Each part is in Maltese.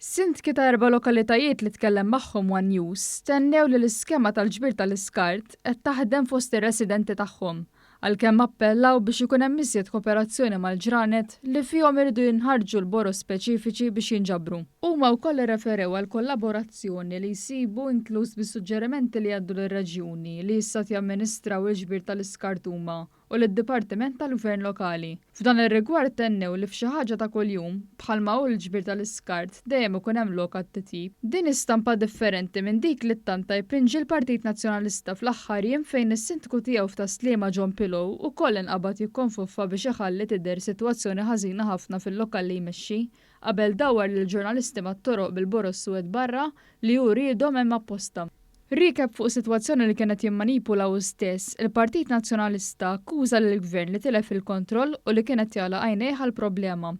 Sindki ta' 4 lokalitajiet li tkellem magħhom One News stennew li l-iskema tal-ġbir tal-iskart qed taħdem fost ir-residenti tagħhom, għalkemm appellaw biex ikun hemm iżjed kooperazzjoni mal-ġranet li fihom iridu jinħarġu l-boro speċifiċi biex jinġabru. Huma wkoll irreferew għal kollaborazzjoni li jsibu inkluż bis-suġġerimenti li għaddu lir-reġjuni li issa jamministraw il-ġbir tal-iskart huma u l-Dipartiment tal-Gvern Lokali. F'dan ir-rigward tennew li f'xi ħaġa ta' kuljum bħalma hu l-ġbir tal-iskart dejjem ikun hemm lok għat-titjib. Din istampa differenti minn dik li ttanta jpinġi l-Partit Nazzjonalista fl-aħħar jiem fejn is-sindku tiegħu f'Taslima John Pillow ukoll inqabad jikkonfuffa biex iħalli tidher sitwazzjoni ħażina ħafna fil-lokal li jmexxi qabel dawwar lill-ġurnalisti mat-toroq bil-boro s-suwed barra li hu riedhom hemm apposta. Recap fuq sitwazzjoni li kienet jimmanipula hu stess, il-Partit Nazzjonalista akkuża lill-Gvern li tilef il-kontroll u li kienet jagħlaq għajnejha l-problema.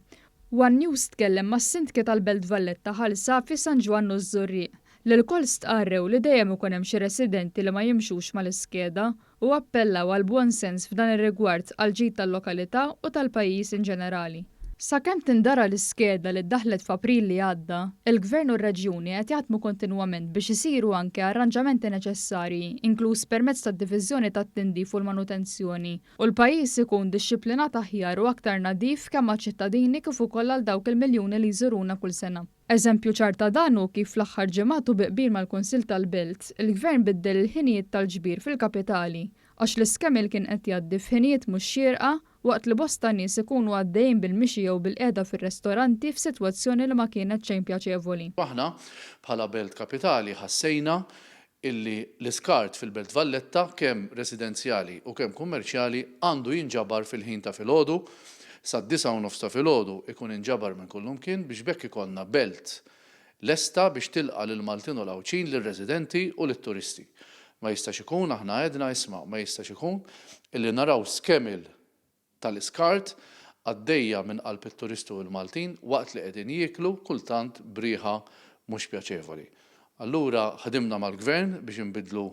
One News tkellem mas-sindki tal-Belt Valletta ħalsa fi San Ġwannu ż-Żurrieq li l-koll stqarrew li dejjem ikun hemm xi residenti li ma jimxux mal-iskeda u appellaw għal buon sens f'dan ir-rigward għal ġid tal-lokalità u tal-pajjiż in ġenerali. Sakemm tindara l-iskeda li ddaħlet f'April li għadda, il-Gvern u r-Reġjuni qed jaħdmu kontinwament biex isiru anke arranġamenti neċessarji, inkluż permezz tad-diviżjoni tat-tindif u l-manutenzjoni, u l-pajjiż ikun dixxiplinat aħjar u aktar nadif kemm maċ-ċittadini kif ukoll għal dawk il-miljuni li jżuruna kull sena. Eżempju ċar ta' dan hu kif fl-aħħar ġimgħat u biqbil mal-Kunsill tal-Belt, il-Gvern biddel il-ħinijiet tal-ġbir fil-kapitali għax l-iskemi li kien qed jgħaddi f'ħinijiet mhux xierqa waqt li bosta nies ikunu għaddejjin bil-mixi jew bil-qiegħda fir-restoranti f'sitwazzjoni li ma kienet xejn pjaċevoli. Aħna bħala Belt Kapitali ħassejna illi l-iskart fil-Belt Valletta kemm residenzjali u kemm kummerċjali għandu jinġabar fil-ħin ta' filgħodu sad-9:30 ta' filgħodu ikun inġabar minn kullum kien biex bekk ikollna belt lesta biex tilqa' lil Maltin u l-Awċin lir-residenti u lit-turisti. Ma jistax ikun aħna għedna isma' ma jistax ikun illi naraw skemil tal-iskart għaddejja minn qalb it-turisti u l-Maltin waqt li qegħdin jieklu kultant brieħa mhux pjaċevoli. Allura ħadimna mal-Gvern biex inbidlu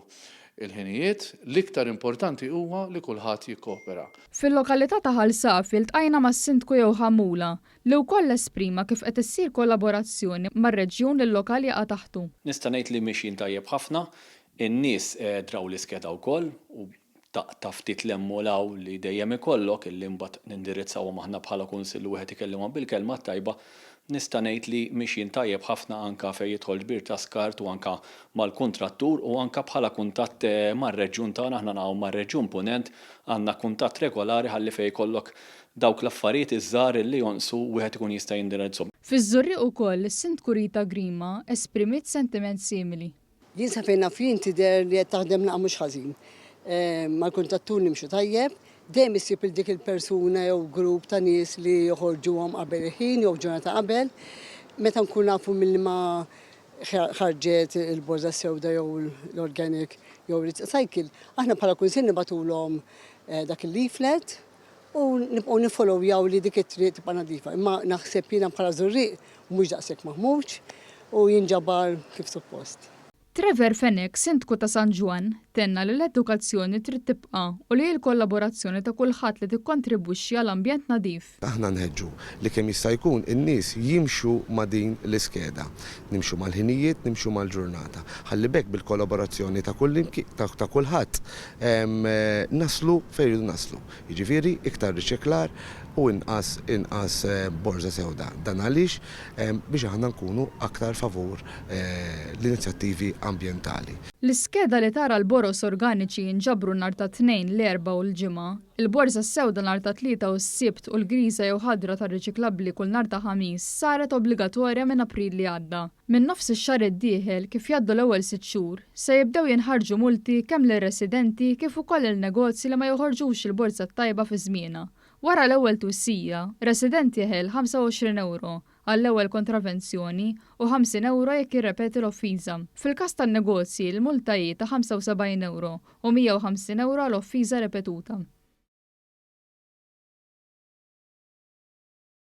il-ħinijiet, l-iktar importanti huwa li kulħadd jikkoopera. Fil-lokalità ta' Ħalsafi iltqajna mas-sindku jew Ħamula li wkoll esprima kif qed issir kollaborazzjoni mar-reġjun il-lokali jaqa' taħtu. Nista' ngħid li mixjin tajjeb ħafna, in-nies draw l-iskeda wkoll u ta' ftit l-emmolaw li dejjem ikollok illi mbagħad nindirizzawhom aħna bħala kunsill wieħed ikellimhom bil-kelma tajba, nista' ngħid li mixjin tajjeb ħafna anke fejn jidħol ġbir ta' skart u anke mal-kuntrattur u anke bħala kuntatt mar-reġjun tagħna aħna nagħmlu mar-reġjun Punent għandna kuntatt regolari ħalli fejn jkollok dawk l-affarijiet iż-żgħar li jonqsu wieħed ikun jista' jindirizzhom. Fiż-Żurrieq ukoll is-Sindku Rita Grima esprimiet sentiment simili. Jien sa fejn naf jien tidher li qed taħdem naqgħu mhux ħażin. Mal-kuntattur nimxu tajjeb, dejjem issib il dik il-persuna jew grupp ta' nies li joħorġuhom qabel il-ħin jew ġurnata qabel, meta nkun nafu milli ma ħarġet il-borza sewda jew l-organic jew recycle, aħna bħala kunsill nibatulhom dak il-leaflet u nibqgħu nifollowjaw li dik it-triq tibqa' nadifa. Imma naħseb jiena bħala Żurrieq mhux daqshekk maħmux u jinġabar kif suppost. Trevor Fenech, sindku ta' San Ġwan, tenna li l-edukazzjoni trid tibqa' u li l-kollaborazzjoni ta' kulħadd li tikkontribwixxi għal ambjent nadif. Aħna nħeġġu li kemm jista' jkun in-nies jimxu ma' din l-iskeda, nimxu mal-ħinijiet, nimxu mal-ġurnata. Ħalli bekk bil-kollaborazzjoni ta' kulħadd naslu fejn iridu naslu. Jiġifieri iktar riċiklar u inqas borza sewda. Dan għaliex biex aħna nkunu aktar favur l-inizjattivi ambjentali. L-iskeda li tara l-boros organiċi jinġabru nhar ta' tnejn l-erba' u l-ġimgħa, il-borza sewda nhar ta' tlieta u s-sibt u l-griża jew ħadra ta' riċiklabbli kull nhar ta' ħamis saret obbligatorja minn April li għadda. Minn nofs ix-xahar id-dieħel kif jgħaddu l-ewwel 6 xhur se jibdew jinħarġu multi kemm lir-residenti kif ukoll il-negozji li ma joħorġux il-borza tajba fi żmienha. Wara l-ewwel twissija, residenti jeħel 25 euro għall-ewwel kontravenzjoni u 50 euro jekk jirrepeti l-offiża. Fil-każ tan-negozji l-multajiet ta' 75 euro u 150 euro għall-offiża repetuta.